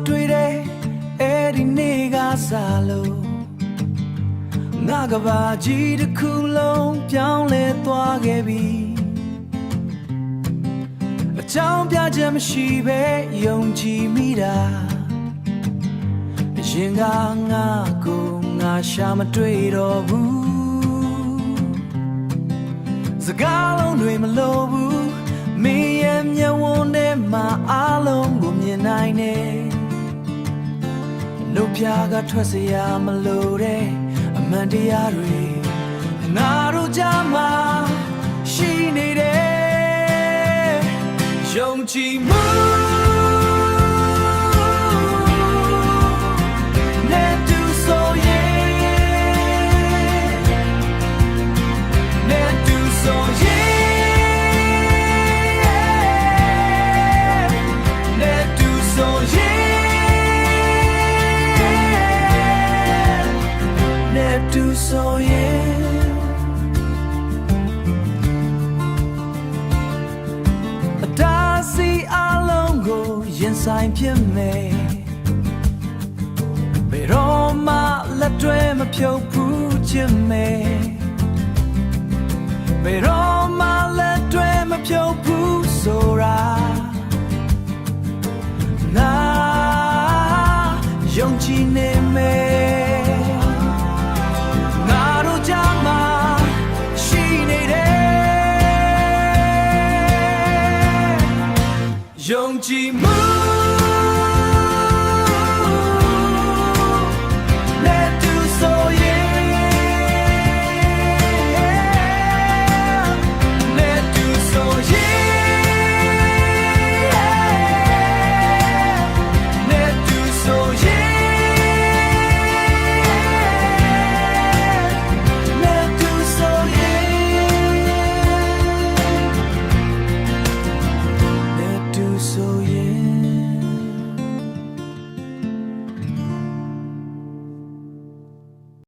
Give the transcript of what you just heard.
တွေ့တဲ့အဲ့ဒီနေ့ကစားလို့ငါကဘာကြီးတစ်ခုလုံးပြောင်းလဲသွားခဲ့ပြီအကြောင်းပြချက်မရှိပဲယုံကြည်မိတာရင်ကငါကိုငါရှာမတွေ့တော့ဘူးစကားလုံးတွေမလို့ဘူးမင်းရဲ့မျက်ဝန်းထဲမှာအားလုံးကိုမြင်နိုင်တယ်နှုတ်ပြကထွက်စရာမလိုတဲ့အမှန်တရားတွေငါတို့ကြားမှာရှိနေတယ်ယုံကြည်မှုဆိုရင်အတားစီအလုံးကိုရင်ဆိုင်ဖြစ်မယ်ဘယ်တော့မှလက်တွဲမဖြုတ်ဘူးချင်မယ်ဘယ်တော့မှလက်တွဲမဖြုတ်ဘူးဆိုတာငါယုံကြည်နေမယ်